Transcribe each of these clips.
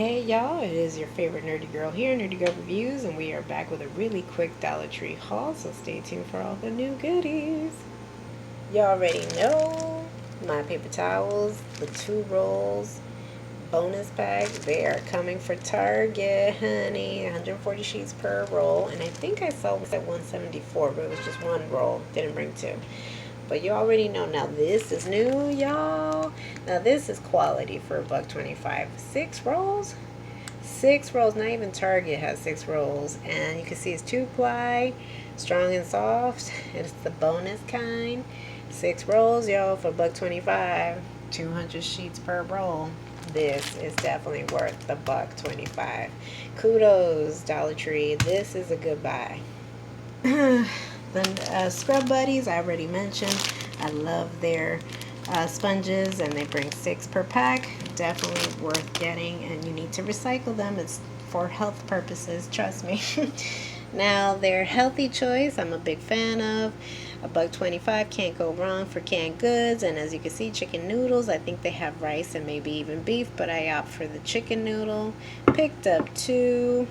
Hey y'all, it is your favorite nerdy girl here, Nerdy Girl Reviews, and we are back with a really quick Dollar Tree haul, so stay tuned for all the new goodies. You already know my paper towels, the 2 rolls, bonus pack, they are coming for Target, honey. 140 sheets per roll, and I think I saw it was at 174, but it was just 1 roll, didn't bring 2. But you already know. Now this is new, y'all. Now this is quality for $1.25. 6 rolls? 6 rolls. Not even Target has 6 rolls. And you can see it's 2-ply, strong and soft. It's the bonus kind. 6 rolls, y'all, for $1.25. 200 sheets per roll. This is definitely worth the $1.25. Kudos, Dollar Tree. This is a good buy. The Scrub Buddies, I already mentioned. I love their sponges, and they bring 6 per pack. Definitely worth getting, and you need to recycle them. It's for health purposes, trust me. Now, their healthy choice, I'm a big fan of. $1.25, can't go wrong for canned goods. And as you can see, chicken noodles. I think they have rice and maybe even beef, but I opt for the chicken noodle. Picked up 2.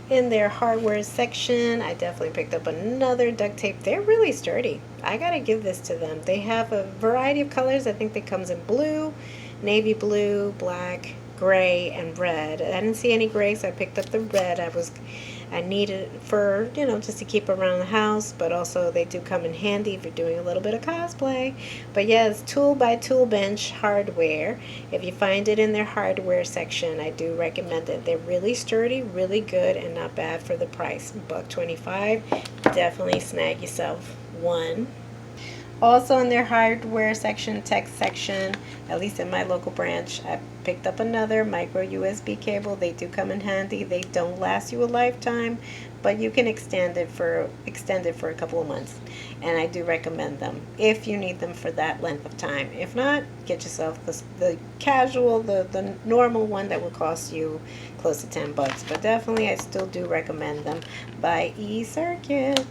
In their hardware section, I definitely picked up another duct tape. They're really sturdy. I gotta give this to them. They have a variety of colors. I think they comes in blue, navy blue, black, gray, and red. I didn't see any gray, so I picked up the red. I needed it for, just to keep around the house, but also they do come in handy if you're doing a little bit of cosplay. But yes, tool by tool bench hardware. If you find it in their hardware section, I do recommend it. They're really sturdy, really good, and not bad for the price. $1.25. Definitely snag yourself one. Also in their hardware section, tech section, at least in my local branch, I picked up another micro USB cable. They do come in handy. They don't last you a lifetime, but you can extend it for a couple of months. And I do recommend them if you need them for that length of time. If not, get yourself the casual, the normal one that will cost you close to $10. But definitely, I still do recommend them by eCircuit.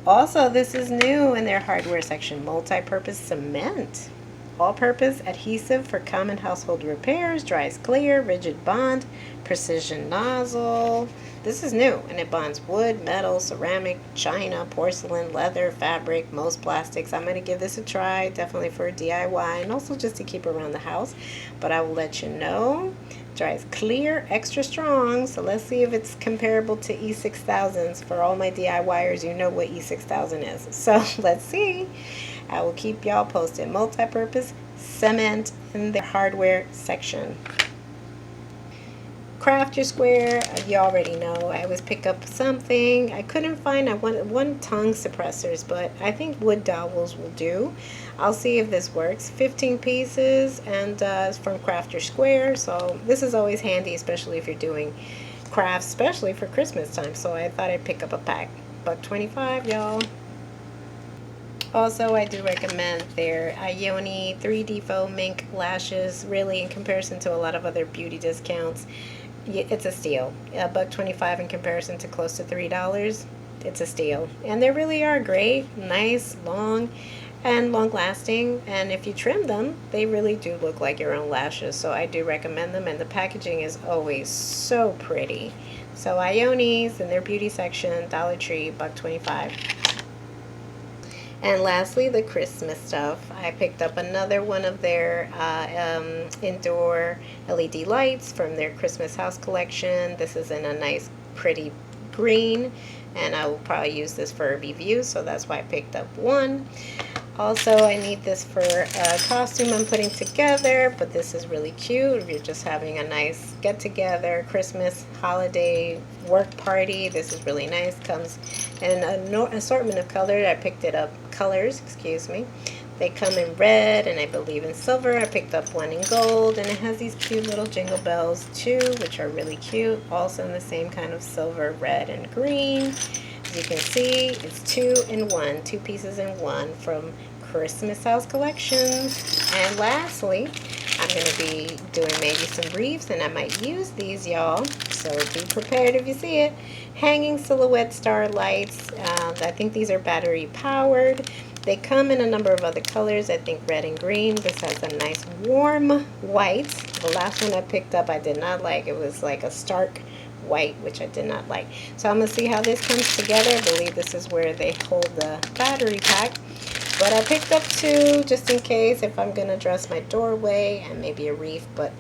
Also, this is new in their hardware section, multi-purpose cement. All-purpose adhesive for common household repairs, dries clear, rigid bond, precision nozzle. This is new, and it bonds wood, metal, ceramic, china, porcelain, leather, fabric, most plastics. I'm going to give this a try, definitely for a DIY, and also just to keep around the house. But I will let you know. Dries clear, extra strong. So let's see if it's comparable to E6000s. For all my DIYers, you know what E6000 is. So let's see. I will keep y'all posted. Multi-purpose cement in the hardware section. Craft your square. You already know. I always pick up something. I couldn't find. I wanted one tongue suppressors, but I think wood dowels will do. I'll see if this works. 15 pieces, and it's from Craft Your Square. So this is always handy, especially if you're doing crafts, especially for Christmas time. So I thought I'd pick up a pack. $1.25, y'all. Also, I do recommend their Ioni 3D Faux Mink Lashes. Really, in comparison to a lot of other beauty discounts, it's a steal. $1.25 in comparison to close to $3. It's a steal. And they really are great, nice, long, and long lasting. And if you trim them, they really do look like your own lashes. So I do recommend them, and the packaging is always so pretty. So Ioni's in their beauty section, Dollar Tree, $1.25. And lastly, the Christmas stuff. I picked up another one of their indoor LED lights from their Christmas house collection. This is in a nice, pretty green, and I will probably use this for a review, so that's why I picked up one. Also, I need this for a costume I'm putting together, but this is really cute if you're just having a nice get-together, Christmas, holiday, work party. This is really nice. Comes in an assortment of colors. I picked it up, excuse me. They come in red and I believe in silver. I picked up one in gold, and it has these cute little jingle bells too, which are really cute. Also in the same kind of silver, red, and green. As you can see, it's 2 in 1, 2 pieces in 1 from Christmas House Collections. And lastly, I'm going to be doing maybe some briefs, and I might use these, y'all. So be prepared if you see it. Hanging silhouette star lights. I think these are battery powered. They come in a number of other colors, I think red and green. This has a nice warm white. The last one I picked up I did not like. It was like a stark white, which I did not like. So I'm going to see how this comes together. I believe this is where they hold the battery pack. But I picked up two just in case if I'm going to dress my doorway and maybe a wreath. But